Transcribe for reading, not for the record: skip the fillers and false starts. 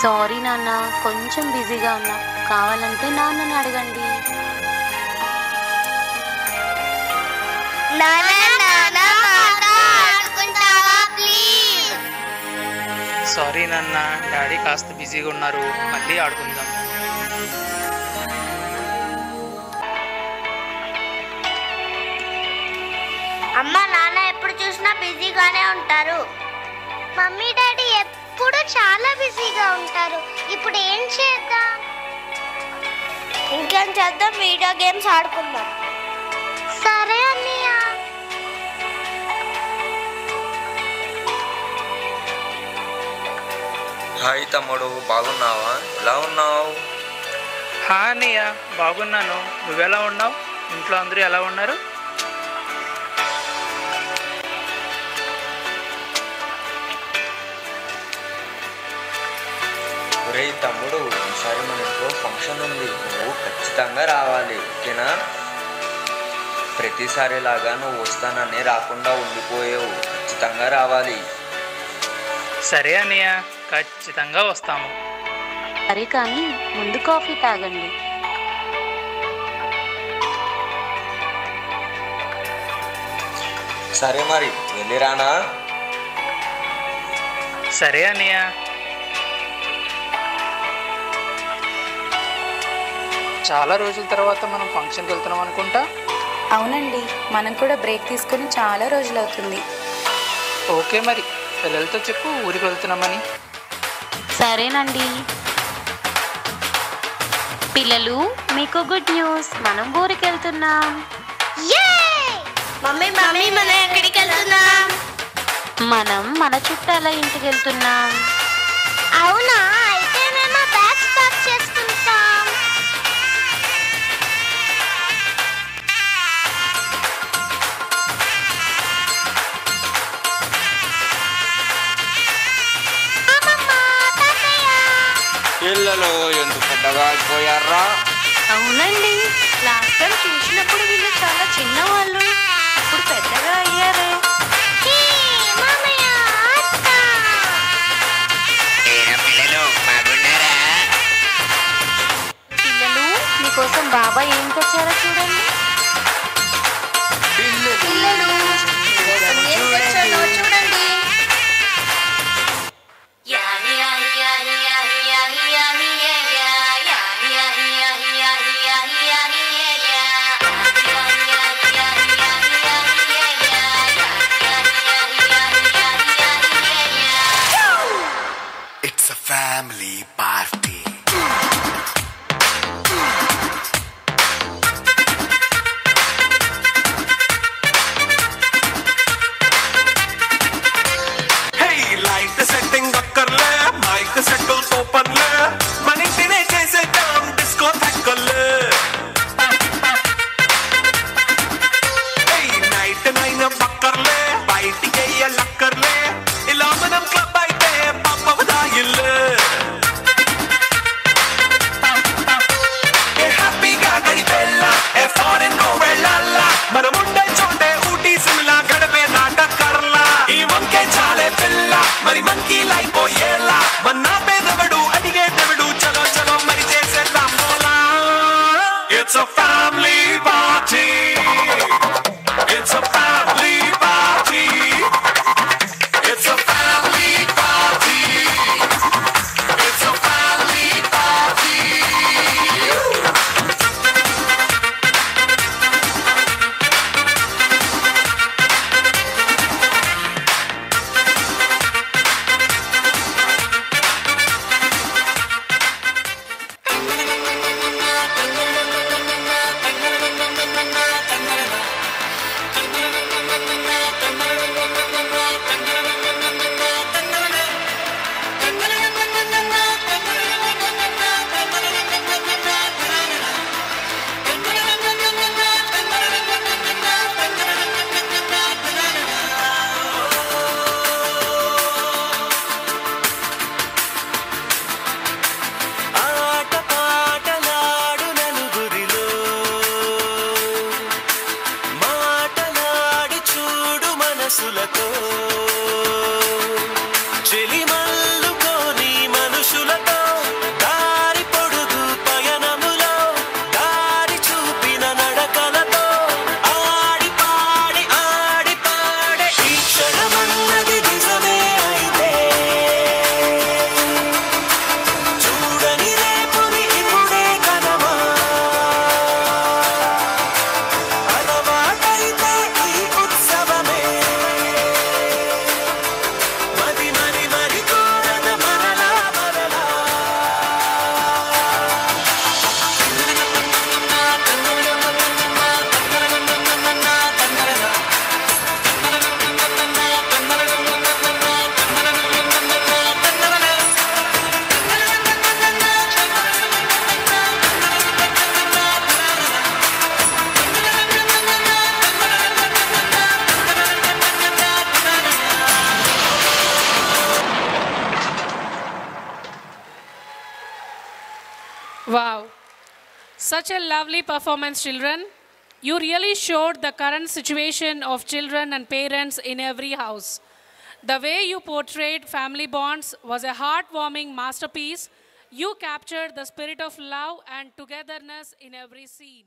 Sorry నాన్న, కొంచెం బిజీగా ఉన్నా. కావాలంటే నాన్నని అడగండి. సారీ నాన్న, డాడీ కాస్త బిజీగా ఉన్నారు, మళ్ళీ ఆడుకుందాం. అమ్మ నాన్న ఎప్పుడు చూసినా బిజీగానే ఉంటారు. మమ్మీ డాడీ ఎప్పుడు చాలా బిజీగా ఉంటారు. ఇప్పుడు ఏం చేద్దాం? ఇంకేం చేద్దాం, వీడియో గేమ్స్ ఆడుకుందాం. సరే అన్నయ్య. హాయ్ తమ్ముడు, బాగున్నావా? ఎలా ఉన్నావు? హా అన్నయ్య, బాగున్నాను. నువ్వెలా ఉన్నావు? ఇంట్లో అందరూ ఎలా ఉన్నారు? ఒరే తమ్ముడు, ఈసారి మన ఇంట్లో ఫంక్షన్ ఉంది, నువ్వు ఖచ్చితంగా రావాలి, ఓకేనా? ప్రతిసారిలాగా నువ్వు వస్తానని రాకుండా ఉండిపోయావు, ఖచ్చితంగా రావాలి. సరే అన్నయ్య, ఖచ్చితంగా వస్తాము. సరే కానీ ముందు కాఫీ తాగండి. సరే మరి వెళ్ళిరానా? సరే అన్నయ్య. చాలా రోజుల తర్వాత మనం ఫంక్షన్కి వెళ్తున్నాం అనుకుంటా. అవునండి, మనం కూడా బ్రేక్ తీసుకొని చాలా రోజులు అవుతుంది. ఓకే మరి, పిల్లలతో చెప్పు ఊరికి వెళ్తున్నామని. సరేనండి పిల్లలు, మీకు గుడ్ న్యూస్, మనం ఊరికి వెళ్తున్నాం. మమ్మీ మమ్మీ మనం ఎక్కడికి వెళ్తున్నాం? మనం మన చుట్టాల ఇంటికి వెళ్తున్నాం. అవునా? అయితే మేము బ్యాగ్స్ ప్యాక్ చేసుకుంటాం. పిల్లలు ఎందుకు పెద్దగా అయిపోయారా? అవునండి, లాస్ట్ టైం చూసినప్పుడు వీళ్ళు చాలా చిన్నవాళ్ళు, ఇప్పుడు పెద్దగా అయ్యారే. పిల్లలు, మీకోసం బాబా ఏం తెచ్చారో చూడండి. పిల్లలు ఏం తెచ్చారో చూడండి. It's a family party. Hey, light setting akkarle, mic settle openle, manintine chesedam disco thakkale. Hey, night nine bakkarle, bite lakkarle, ila manam club aite papa vadayille. Hey, happy ga gadi bella, a foreign go bellalla, manamunde chote ooty simla gadape naata karla. Ee vanke chale bella, mari manki life oyela, manna pedavadu adige devadu, chalo chalo mari chesedam bola. It's a family party. It's a family party. It's a family party. It's a family party. ఆట పాటలాడు నలుగురిలో, మాటలాడి చూడు మనసులతో, చెలిమల్లుకోని మనుషులతో Wow. Such a lovely performance, children. You really showed the current situation of children and parents in every house. The way you portrayed family bonds was a heartwarming masterpiece. You captured the spirit of love and togetherness in every scene.